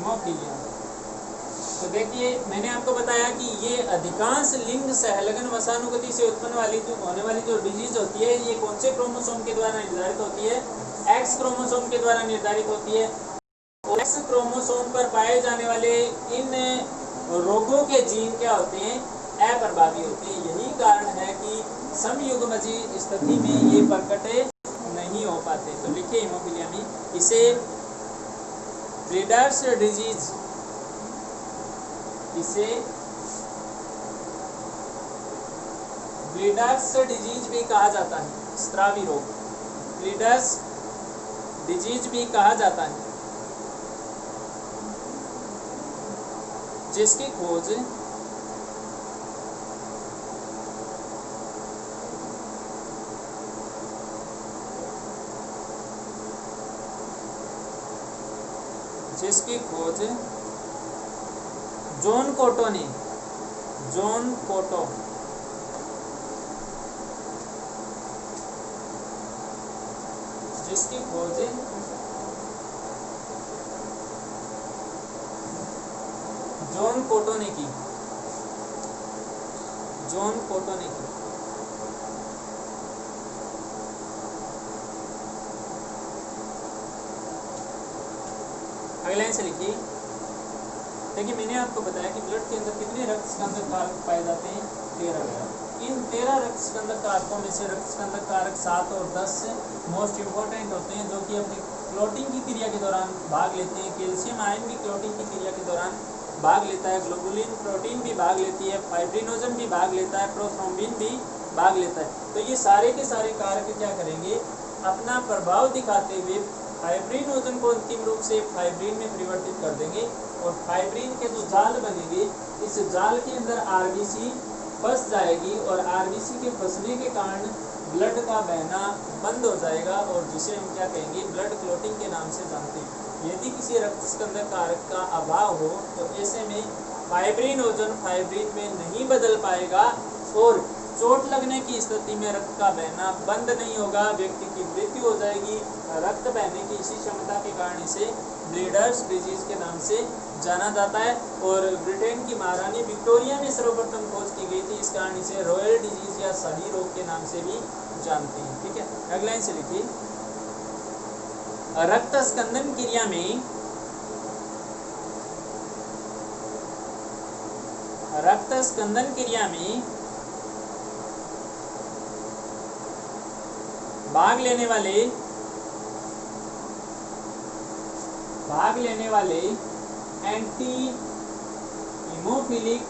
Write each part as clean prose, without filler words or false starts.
Haemophilia. तो देखिए मैंने आपको बताया कि ये अधिकांश लिंग सहलगन वसानुगति से उत्पन्न होने वाली जो डिजीज होती है ये कौन से क्रोमोसोम के द्वारा निर्धारित होती है? एक्स क्रोमोसोम के द्वारा निर्धारित होती है। एक्स क्रोमोसोम पर पाए जाने वाले इन रोगों के जीन क्या होते हैं? अप्रभावी होते हैं। यही कारण है कि समयुग्मजी स्थिति में ये प्रकट नहीं हो पाते। तो लिखिए हीमोफीलिया में इसे ब्रीडर्स डिजीज, इसे ब्रीडर्स डिजीज भी कहा जाता है। स्रावी रोग ब्रीडर्स डिजीज भी कहा जाता है, जिसकी खोज जॉन कोटो ने, जॉन कोटो जिसकी खोज जॉन कोटो ने की, जॉन कोटो ने की। अगले लाइन से लिखिए। देखिए मैंने आपको बताया कि ब्लड के अंदर कितने रक्त स्कंदक कारक पाए जाते हैं? 13। इन 13 रक्त स्कंदक कारकों में से रक्त स्कंदक कारक 7 और 10 मोस्ट इम्पोर्टेंट होते हैं, जो कि अपनी क्लोटिंग की क्रिया के दौरान भाग लेते हैं। कैल्शियम आयन भी क्लोटिंग की क्रिया के दौरान भाग लेता है, ग्लोबुलिन प्रोटीन भी भाग लेती है, फाइब्रिनोजन भी भाग लेता है, प्रोथ्रोम्बिन भी भाग लेता है। तो ये सारे के सारे कारक क्या करेंगे? अपना प्रभाव दिखाते हुए फाइब्रिनोजन को अंतिम रूप से फाइब्रिन में परिवर्तित कर देंगे और फाइब्रिन के जो जाल बनेंगे, इस जाल के अंदर आरबीसी फंस जाएगी और आरबीसी के फंसने के कारण ब्लड का बहना बंद हो जाएगा और जिसे हम क्या कहेंगे? ब्लड क्लोटिंग के नाम से जानते हैं। यदि किसी रक्त स्कंदक कारक का अभाव हो तो ऐसे में फाइब्रिनोजन फाइब्रिन में नहीं बदल पाएगा और चोट लगने की स्थिति में रक्त का बहना बंद नहीं होगा, व्यक्ति की मृत्यु हो जाएगी। रक्त बहने की इसी क्षमता के कारण इसे ब्लीडर्स डिजीज के नाम से जाना जाता है और ब्रिटेन की महारानी विक्टोरिया में सर्वप्रथम खोज की गई थी। इस कारण इसे रॉयल डिजीज या सही रोग के नाम से भी जानते हैं। ठीक है, अगला लाइन से लिखिए। रक्त स्कंदन क्रिया में रक्त स्कंदन क्रिया में भाग लेने वाले एंटी हीमोफिलिक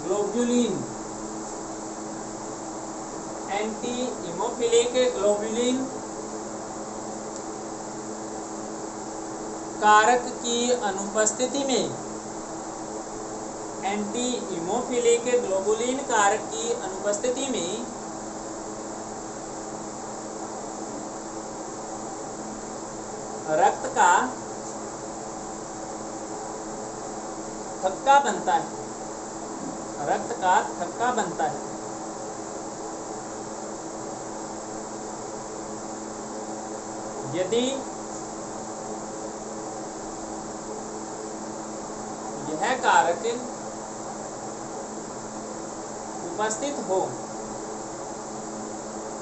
ग्लोबुलिन कारक की अनुपस्थिति में, एंटी हीमोफिलिक ग्लोबुलिन कारक की अनुपस्थिति में रक्त का थक्का बनता है, रक्त का थक्का बनता है। यदि यह कारक उपस्थित हो,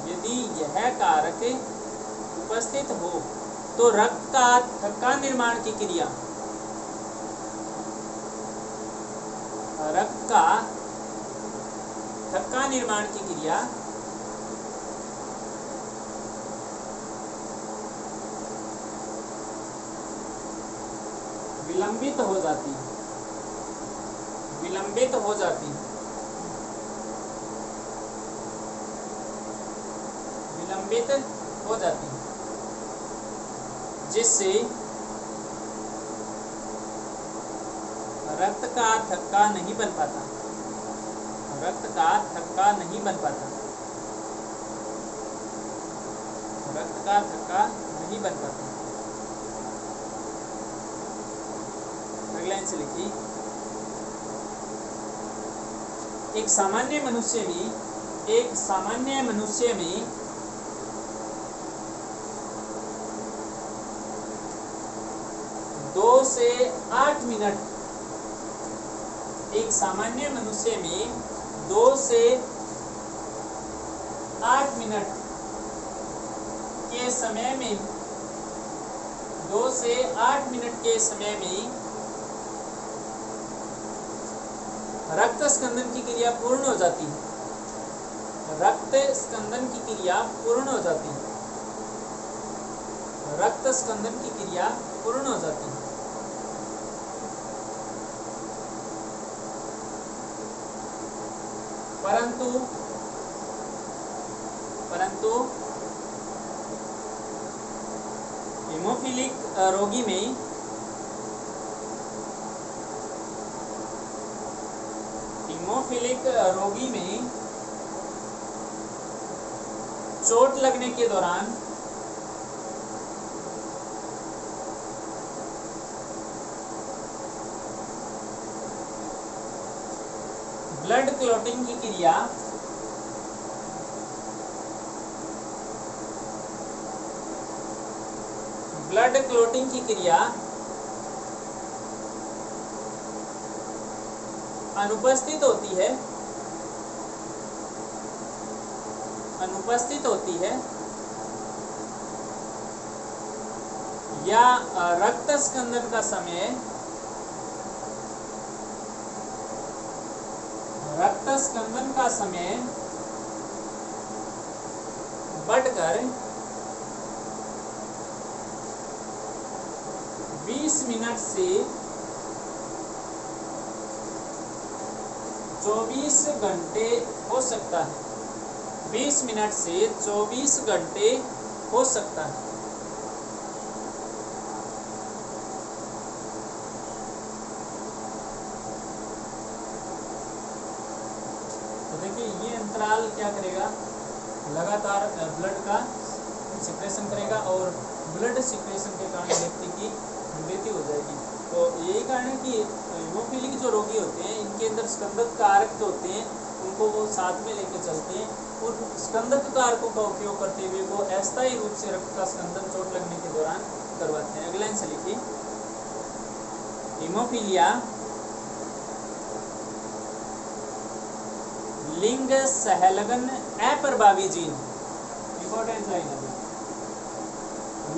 यदि यह कारक उपस्थित हो तो रक्त का थक्का निर्माण की क्रिया, रक्त का थक्का निर्माण की क्रिया विलंबित हो जाती है, विलंबित हो जाती है, विलंबित हो जाती है, जिससे रक्त का थक्का नहीं बन पाता, रक्त का थक्का नहीं बन पाता, रक्त का थक्का नहीं बन पाता। अगला लाइन से लिखिए। एक सामान्य मनुष्य में से 8 मिनट, एक सामान्य मनुष्य में 2 से 8 मिनट के समय में 2 से 8 मिनट के समय में रक्त स्कंदन की क्रिया पूर्ण हो जाती है। रक्त स्कंदन की क्रिया पूर्ण हो जाती है। रक्त स्कंदन की क्रिया पूर्ण हो जाती है। परंतु हीमोफिलिक रोगी में चोट लगने के दौरान ब्लड क्लॉटिंग की क्रिया अनुपस्थित होती है या रक्त स्कंदन का समय बढ़कर 20 मिनट से 24 घंटे हो सकता है। 20 मिनट से 24 घंटे हो सकता है। तो देखिए ये अंतराल क्या करेगा, लगातार ब्लड का सिक्रेशन करेगा और ब्लड सिक्रेशन के कारण व्यक्ति की मृत्यु हो जाएगी। तो यही कारण है कि हीमोफिलिक जो रोगी होते हैं इनके अंदर स्कंदक कारक जो होते हैं उनको वो साथ में लेके चलते हैं और स्कंदक कारकों का उपयोग करते हुए वो अस्थायी रूप से रक्त का स्कंदन चोट लगने के दौरान करवाते हैं। अगला आंसर लिखिए, हीमोफीलिया लिंग सहलगन अप्रभावी जीन, इंपॉर्टेंट लाइन है,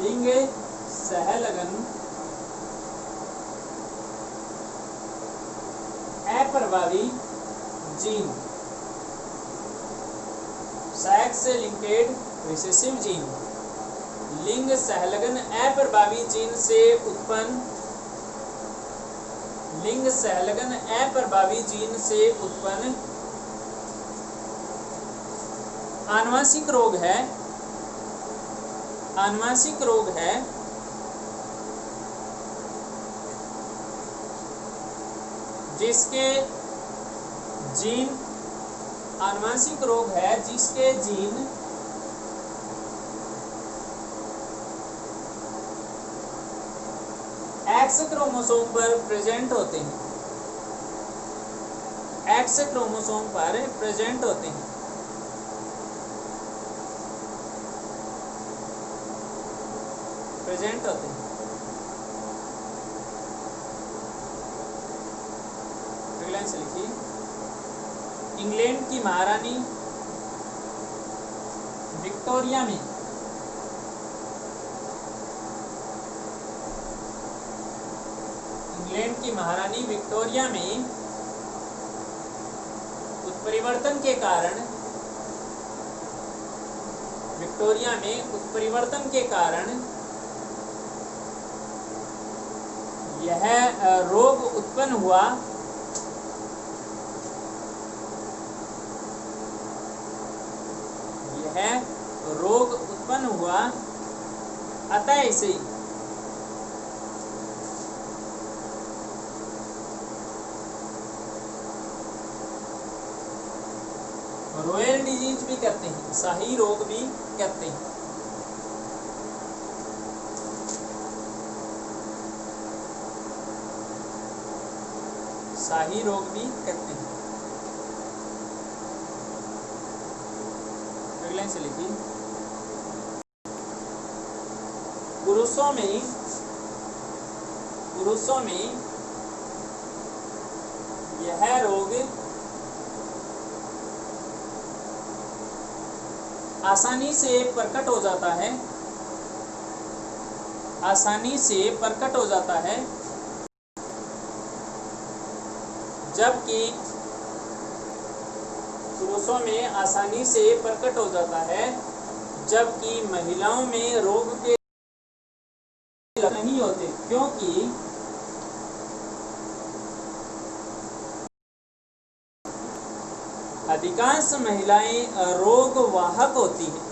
लिंग सहलगन अप्रभावी gene, sex linked recessive gene, लिंग सहलगन अप्रभावी जीन से उत्पन्न आनुवांशिक रोग है जिसके जीन एक्स क्रोमोसोम पर प्रेजेंट होते हैं। एक्स क्रोमोसोम पर प्रेजेंट होते हैं। अगला आंसर लिखिए, इंग्लैंड की महारानी विक्टोरिया में उत्परिवर्तन के कारण यह रोग उत्पन्न हुआ, अतः इसे रॉयल डिजीज भी कहते हैं, शाही रोग भी कहते हैं। शाही रोग भी कहते हैं। अगले से लिखिए, पुरुषों में यह रोग आसानी से प्रकट हो जाता है, आसानी से प्रकट हो जाता है, जबकि पुरुषों में आसानी से प्रकट हो जाता है, जबकि महिलाओं में रोग के लक्षण नहीं होते, क्योंकि अधिकांश महिलाएं रोग वाहक होती हैं।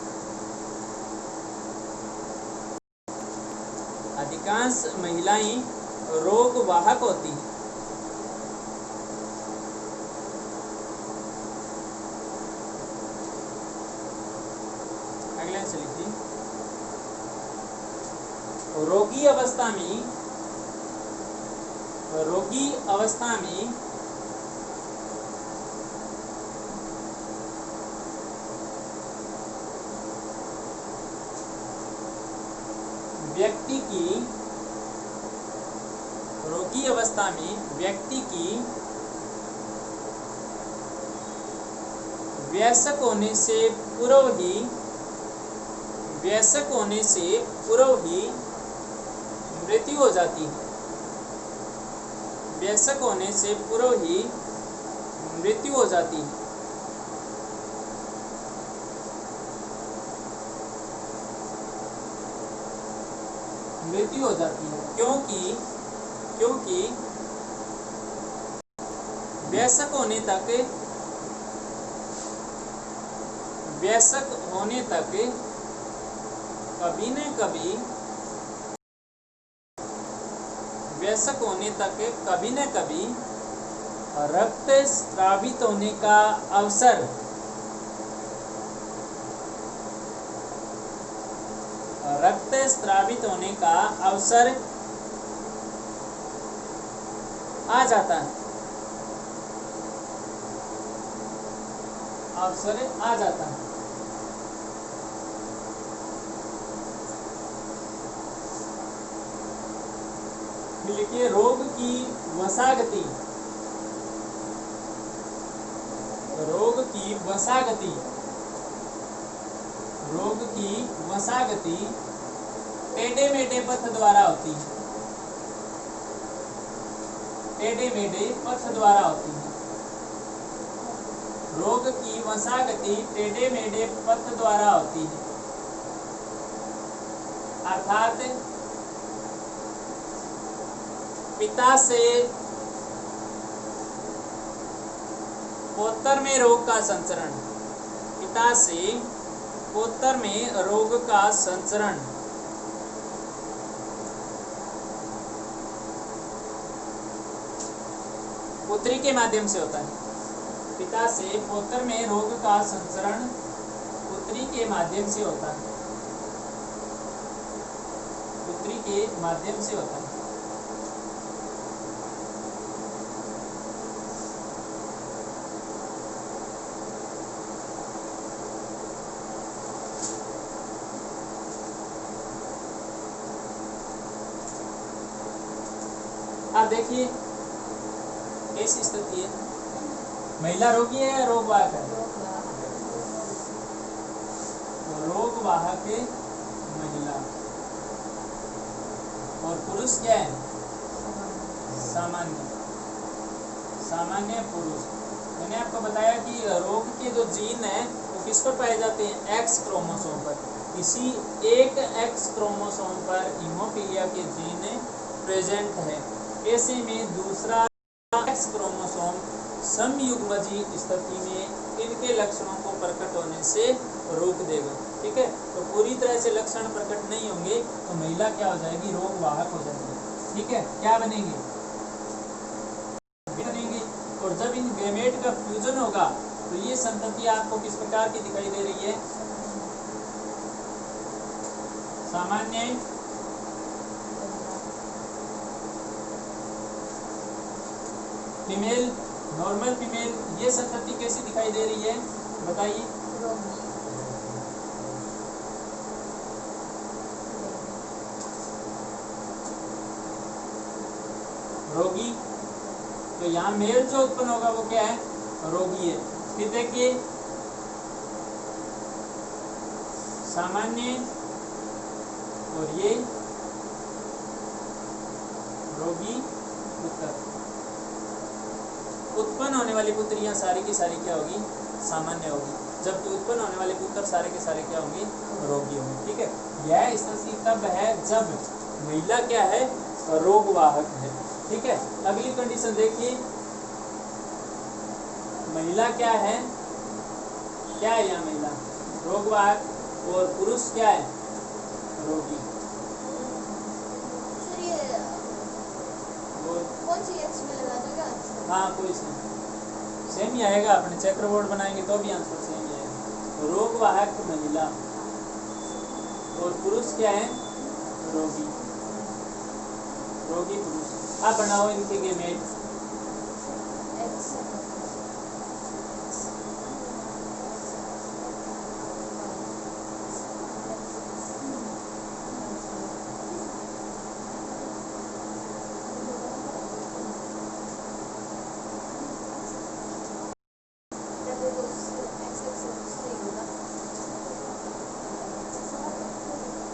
अधिकांश महिलाएं रोग वाहक होती हैं। अगला से लिखिए, रोगी अवस्था में व्यक्ति की वयस्क होने से पूर्व ही मृत्यु हो जाती है। वयस्क होने से पूर्व ही मृत्यु हो जाती है। क्योंकि वयस्क होने तक कभी न कभी रक्त स्रावित होने का अवसर आ जाता है। लिखिए, रोग की वसागति टेढ़े मेढ़े पथ द्वारा होती है। रोग की वसागति टेढ़े मेढ़े पथ द्वारा होती है, अर्थात पिता से पौत्र में रोग का संचरण पुत्री के माध्यम से होता है। पिता से पौत्र में रोग का संचरण पुत्री के माध्यम से होता है। अब देखिए कैसी स्थिति है। महिला रोगी है या रोग वाहक है? रोग वाहक महिला, और पुरुष क्या है? सामान्य पुरुष। मैंने आपको बताया कि रोग के जो जीन है वो किस पर पाए जाते हैं? एक्स क्रोमोसोम पर। इसी एक एक्स क्रोमोसोम पर हीमोफीलिया के जीन प्रेजेंट है। ऐसे में दूसरा एक्स क्रोमोसोम समयुग्मजी स्थिति में इनके लक्षणों को प्रकट होने से रोक देगा। ठीक है, तो पूरी तरह से लक्षण प्रकट नहीं होंगे तो महिला क्या हो जाएगी? रोग वाहक हो जाएगी। ठीक है, क्या बनेंगे? और जब इन गैमेट का फ्यूजन होगा तो ये संतति आपको किस प्रकार की दिखाई दे रही है? सामान्य फीमेल, नॉर्मल फीमेल, ये संतति कैसी दिखाई दे रही है बताइए? तो यहाँ मेल जो उत्पन्न होगा वो क्या है, रोगी है। फिर देखिए सामान्य और ये रोगी पुत्र, उत्पन्न होने वाली पुत्रियां सारी की सारी क्या होगी, सामान्य होगी, जबकि उत्पन्न होने वाले पुत्र सारे के सारे क्या होंगे, रोगी होंगे। ठीक है, यह स्थिति तब है जब महिला क्या है, रोगवाहक है। ठीक है, अगली कंडीशन देखिए, महिला क्या है, क्या है यहाँ महिला, रोगवाहक, और पुरुष क्या है, रोगी। कौन सी एक्स में लगा दो क्या? हाँ कोई सेम ही आएगा, अपने चक्रबोर्ड बनाएंगे तो भी आंसर सेम ही आएगा। रोगवाहक महिला और पुरुष क्या है, रोगी, रोगी पुरुष। आप बनाओ इनके गेमेट।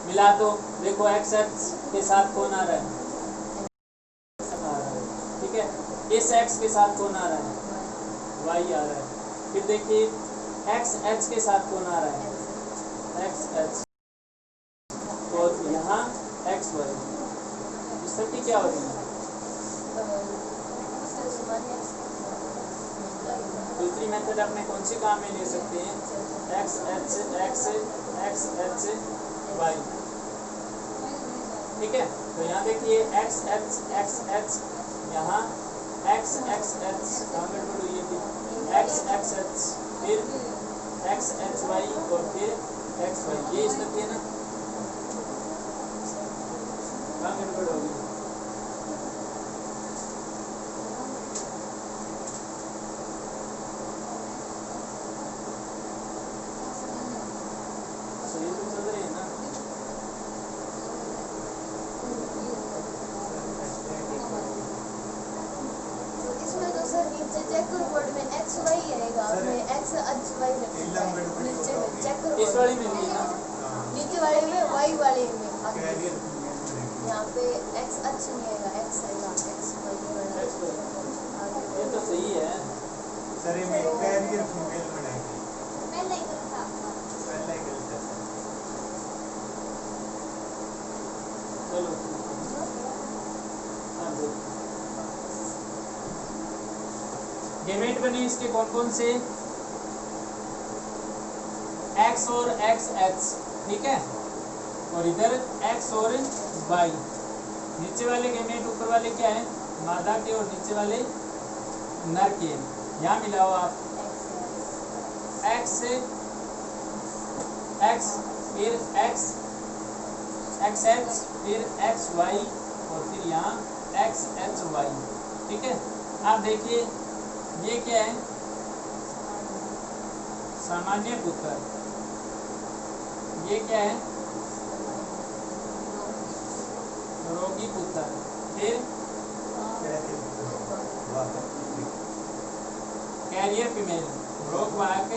मिला तो देखो एक्स एक्स के साथ कौन आ रहा है, ठीक है, इस एक्स के साथ कौन आ रहा है, वाई आ रहा है। फिर देखिए एक्स एच के साथ कौन आ रहा है, एक्स एच, और यहाँ एक्स वाई, इस सबकी क्या हो रही है, दूसरी मेथड अपने कौन सी काम में ले सकते हैं, X H X X H Y. ठीक है, तो यहाँ देखिए एक्स एच, यहाँ एक्स एच, कहाँ गड़बड़ हुई है, एक्स एच, फिर एक्स एच वाई और फिर एक्स वाई, ये स्थिति है ना, कहाँ गड़बड़ होगी, सही तो चल रही है ना। चेकरबोर्ड में एक्स वाई रहेगा, में एक्स एच वाई नीचे में चेकरबोर्ड, इस वाले में भी ना, नीचे वाले में वाई वाले में यहाँ पे एक्स एच नहीं आएगा, एक्स आएगा, एक्स वाई वाला। ये तो सही है सर, ये कैरियर फीमेल बनाएंगे, पहले ही गलत था। पहले गलत है। चलो हाँ दो गेमेट बने इसके कौन कौन से, एक्स और एक्स एच, ठीक है, और इधर एक्स और वाई। नीचे वाले गेमेट ऊपर वाले क्या है, मादा के, और नीचे वाले नर के। यहाँ मिलाओ आप एक्स एक्स, फिर एक्स एक्स एच, फिर एक्स वाई, और फिर यहाँ एक्स एच वाई। ठीक है, आप देखिए ये क्या है, सामान्य पुत्र, ये क्या है, रोगी पुत्र, फिर कैरियर फीमेल, रोगवाहक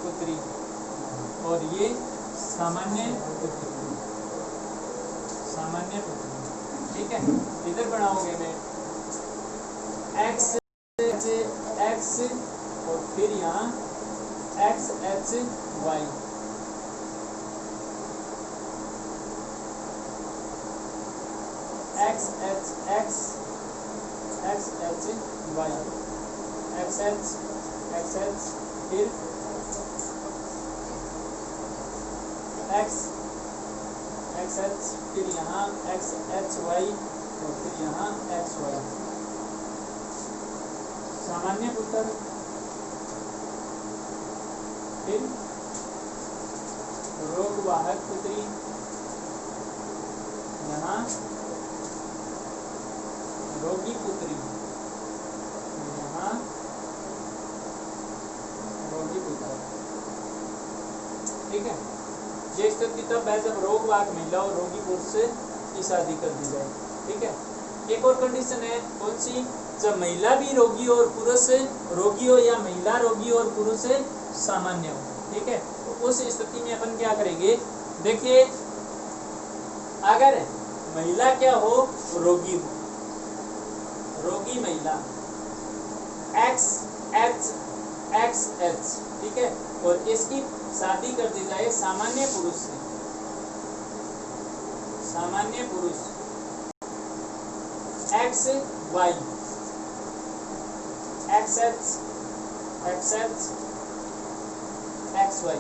पुत्री, और ये सामान्य पुत्री, सामान्य पुत्री। ठीक है, इधर बनाओगे मैं एक्स एक्स और फिर यहाँ X H Y, X H X X H Y, X H फिर एक्स एच, फिर यहाँ एक्स एच वाई, और फिर यहाँ एक्स वाई, सामान्य पुत्र, फिर रोगवाहक पुत्री, यहाँ रोगी पुत्री, यहाँ रोगी पुत्र। ठीक है, ये स्थिति तब है जब रोगवाहक महिला और रोगी पुरुष से की शादी कर दी जाए। ठीक है, एक और कंडीशन है कौन सी, जब महिला भी रोगी और पुरुष रोगी हो या महिला रोगी और पुरुष सामान्य हो, ठीक है। तो उस स्थिति में अपन क्या करेंगे, देखिए अगर महिला क्या हो, रोगी हो, रोगी महिला XH, ठीक है, और इसकी शादी कर दी जाए सामान्य पुरुष से, सामान्य पुरुष XY, XX, XY,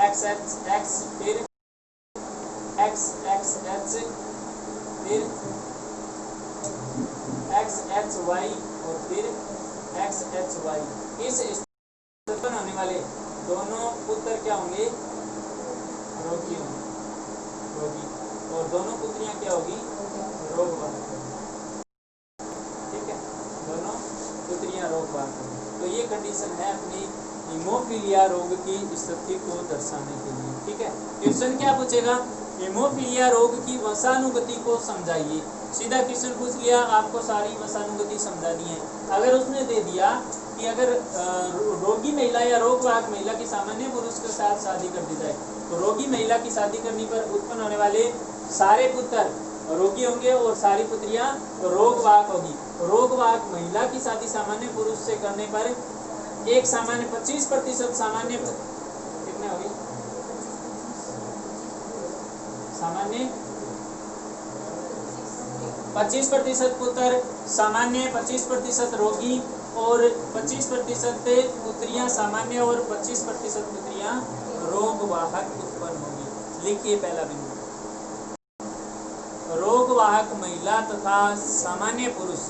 XX, फिर XXH, फिर XHY और फिर XHY। इस उत्पन्न होने वाले दोनों पुत्र क्या होंगे, रोगी होंगे, रोगी, और दोनों पुत्रियां क्या होगी, रोगवाहक होंगी, ठीक है, दोनों पुत्रियां रोगवाहक होंगी। तो ये कंडीशन है अपनी हीमोफीलिया रोग की स्थिति को दर्शाने के लिए, ठीक है। क्वेश्चन क्या पूछेगा, हीमोफीलिया रोग की वंशानुगति को समझाइए। सीधा क्वेश्चन पूछ लिया, आपको सारी वंशानुगति समझा दी है। अगर उसने दे दिया कि अगर रोगी महिला या रोगवाहक महिला की सामान्य पुरुष के साथ शादी कर दी जाए, तो रोगी महिला की शादी करने पर उत्पन्न होने वाले सारे पुत्र रोगी होंगे और सारी पुत्रियां रोगवाहक होगी। रोगवाहक महिला की शादी सामान्य पुरुष से करने पर एक सामान्य 25% सामान्य कितने होगी, सामान्य 25% पुत्र सामान्य, 25% रोगी और 25% पुत्रियां सामान्य और 25% पुत्रियां रोगवाहक उत्पन्न होंगी। लिखिए पहला बिंदु, रोगवाहक महिला तथा सामान्य पुरुष,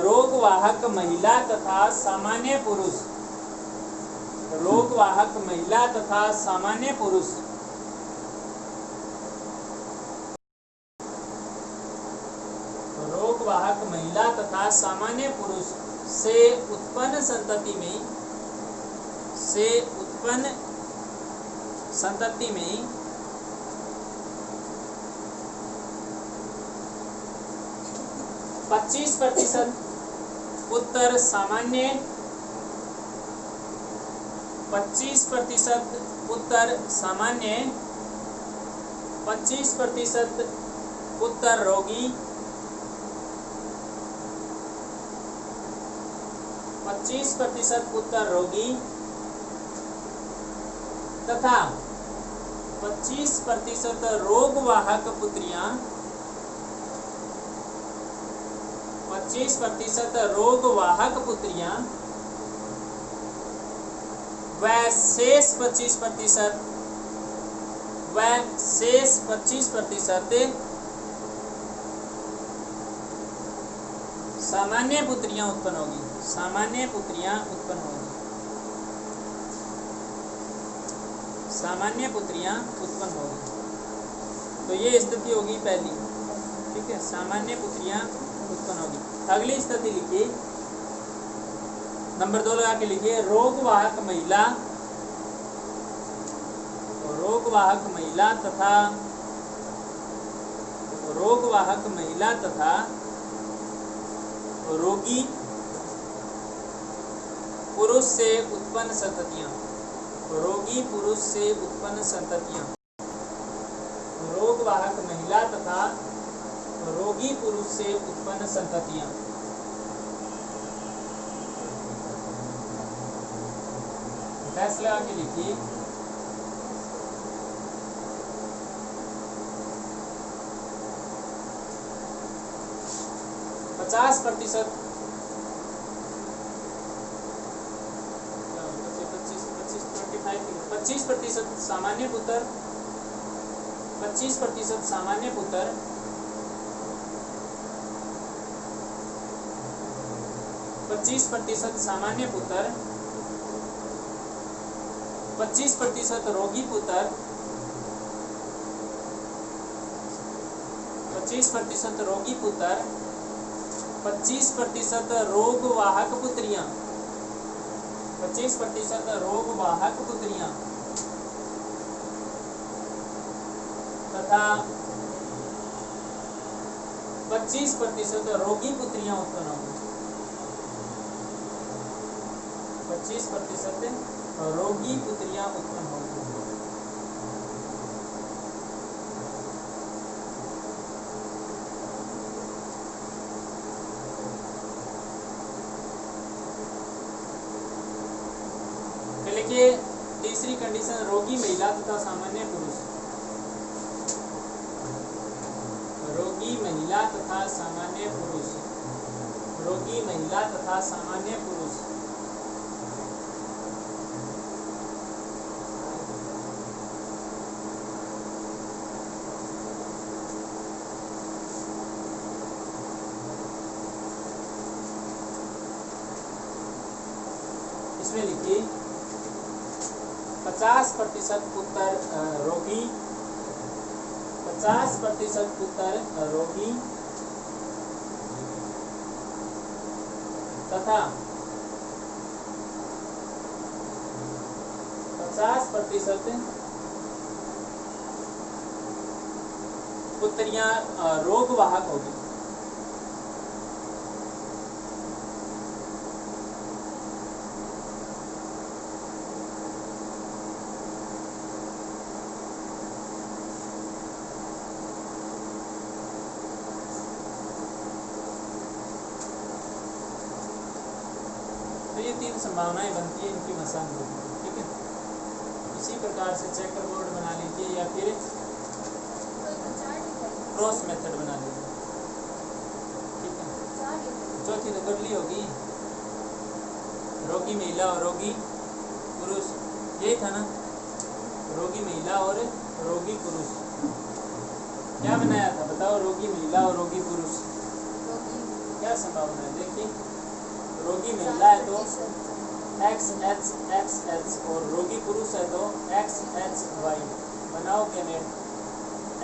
रोगवाहक महिला तथा सामान्य पुरुष, रोगवाहक महिला तथा सामान्य पुरुष रोगवाहक महिला तथा सामान्य पुरुष से उत्पन्न संतति में 25% पुत्र सामान्य, 25% पुत्र सामान्य, 25% पुत्र रोगी, 25% पुत्र रोगी तथा 25% रोगवाहक पुत्रियां, 25% रोगवाहक पुत्रियां व शेष 25% सामान्य पुत्रियां उत्पन्न होगी, सामान्य पुत्रियां उत्पन्न होगी, सामान्य पुत्रियां उत्पन्न होगी। तो ये स्थिति होगी पहली, ठीक है, सामान्य पुत्रियां उत्पन्न होगी। अगली स्थिति लिखिए, नंबर 2 लगा के लिखिए, रोगवाहक महिला, रोगवाहक महिला तथा रोगवाहक महिला तथा रोगी पुरुष से उत्पन्न संततियां, रोगी पुरुष से उत्पन्न संततियां, रोगवाहक महिला तथा रोगी पुरुष से उत्पन्न संततियां। फैसला के लिखिए, पचास प्रतिशत 25% सामान्य पुत्र, 25% सामान्य पुत्र, 25% सामान्य पुत्र, 25% रोगी पुत्र, 25% रोगी पुत्र, 25% रोगवाहक पुत्रियां, 25% रोग वाहक पुत्रियां तथा 25% रोगी पुत्रियां उत्पन्न होंगी। 25% रोगी पुत्रियां उत्पन्न होंगी। लिखिए तीसरी कंडीशन, रोगी महिला तथा सामान्य पुरुष। रोगी महिला तथा सामान्य पुरुष। रोगी महिला तथा सामान्य पुरुष। इसमें लिखिए 50% उत्तर रोगी, 50% उत्तर रोगी तथा 50% पुत्रियां रोग वाहक होगी। तो ये 3 संभावनाएं बनती है इनकी मसान होगी। ठीक है, इसी प्रकार से चेकर बोर्ड बना लीजिए या फिर क्रॉस मेथड बना लीजिए। ठीक है, चौथी तो कर ली होगी, रोगी महिला और रोगी पुरुष, यही था ना, रोगी महिला और रोगी पुरुष। क्या बनाया था बताओ, रोगी महिला और रोगी पुरुष, क्या संभावना है? देखिए रोगी महिला है तो XHXH और रोगी पुरुष है तो XHY। बनाओ कैमेट,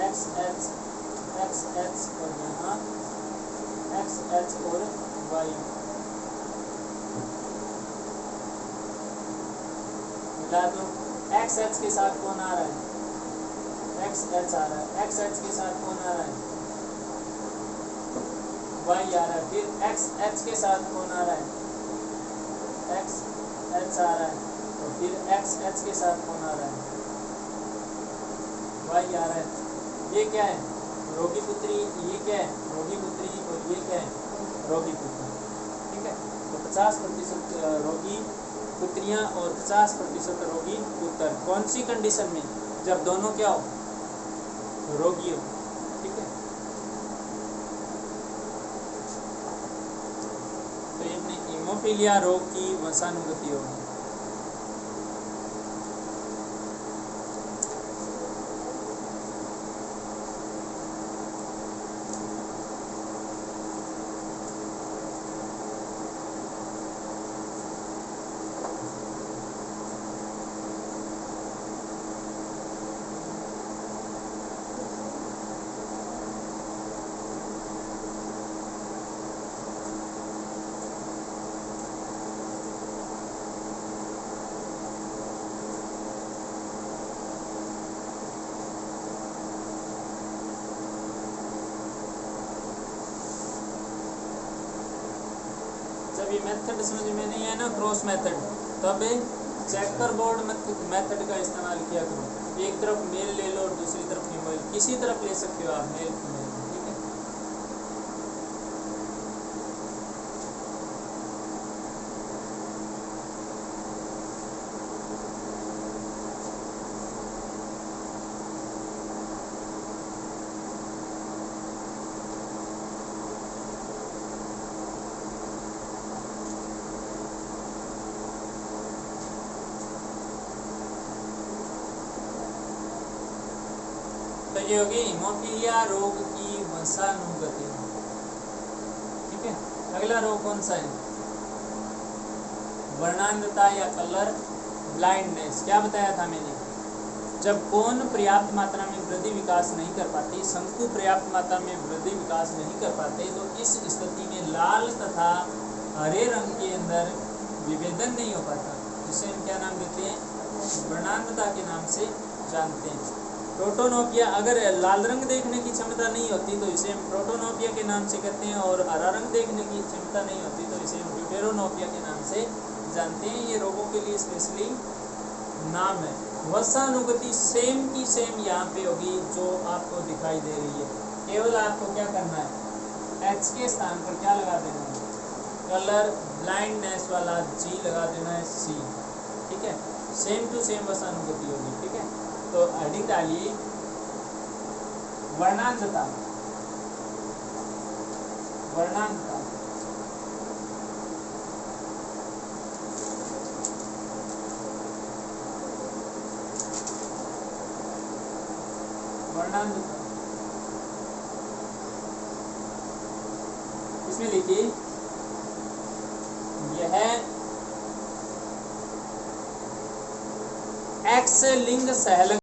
XHXH और यहाँ XH और Y। मिला दो, XH के साथ कौन आ रहा है? XH आ रहा है। XH के साथ कौन आ रहा है? Y आ रहा है। फिर XH के साथ कौन आ रहा है? XH आ रहा है। और फिर XH के साथ कौन आ रहा है? Y आ रहा है। ये क्या है? रोगी पुत्री। ये क्या है? रोगी पुत्री। और ये क्या है? रोगी पुत्री। ठीक है, तो 50% रोगी पुत्रियां और 50% रोगी पुत्र। कौन सी कंडीशन में? जब दोनों क्या हो? रोगी हो। ठीक है, तो ये अपने हीमोफीलिया रोग की वंशानुगति होगी। जब ये मेथड समझ में नहीं है ना, क्रॉस मेथड, तब चेकर बोर्ड मेथड का इस्तेमाल किया करो। एक तरफ मेल ले लो और दूसरी तरफ फीमेल, किसी तरफ ले सकते हो आप, मेल फीमेल। ठीक है, तो ये होगी हीमोफीलिया रोग की वंशानुगति। ठीक है, अगला रोग कौन सा है? वर्णांधता या कलर ब्लाइंडनेस। क्या बताया था मैंने? जब कोन पर्याप्त मात्रा में वृद्धि विकास नहीं कर पाती, शंकु पर्याप्त मात्रा में वृद्धि विकास नहीं कर पाते, तो इस स्थिति में लाल तथा हरे रंग के अंदर विभेदन नहीं हो पाता। इसे हम क्या नाम देते हैं? वर्णांधता के नाम से जानते हैं। प्रोटोनोपिया, अगर लाल रंग देखने की क्षमता नहीं होती तो इसे हम प्रोटोनोपिया के नाम से कहते हैं, और हरा रंग देखने की क्षमता नहीं होती तो इसे हम ड्यूटेरोनोपिया के नाम से जानते हैं। ये रोगों के लिए स्पेशली नाम है। वसानुगति सेम की सेम यहाँ पे होगी जो आपको दिखाई दे रही है। केवल आपको क्या करना है, एच के स्थान पर क्या लगा देना है, कलर ब्लाइंडनेस वाला जी लगा देना है, सी। ठीक है, सेम टू सेम वसानुगति होगी। ठीक है, तो हेडिंग डालिए वर्णांधता। वर्णांधता वर्णांधता इसमें लिखिए यह एक्स लिंग सहलग,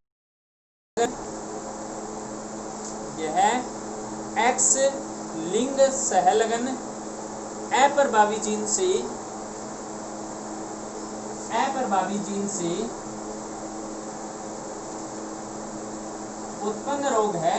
यह एक्स लिंग सहलगन अप्रभावी जीन से उत्पन्न रोग है।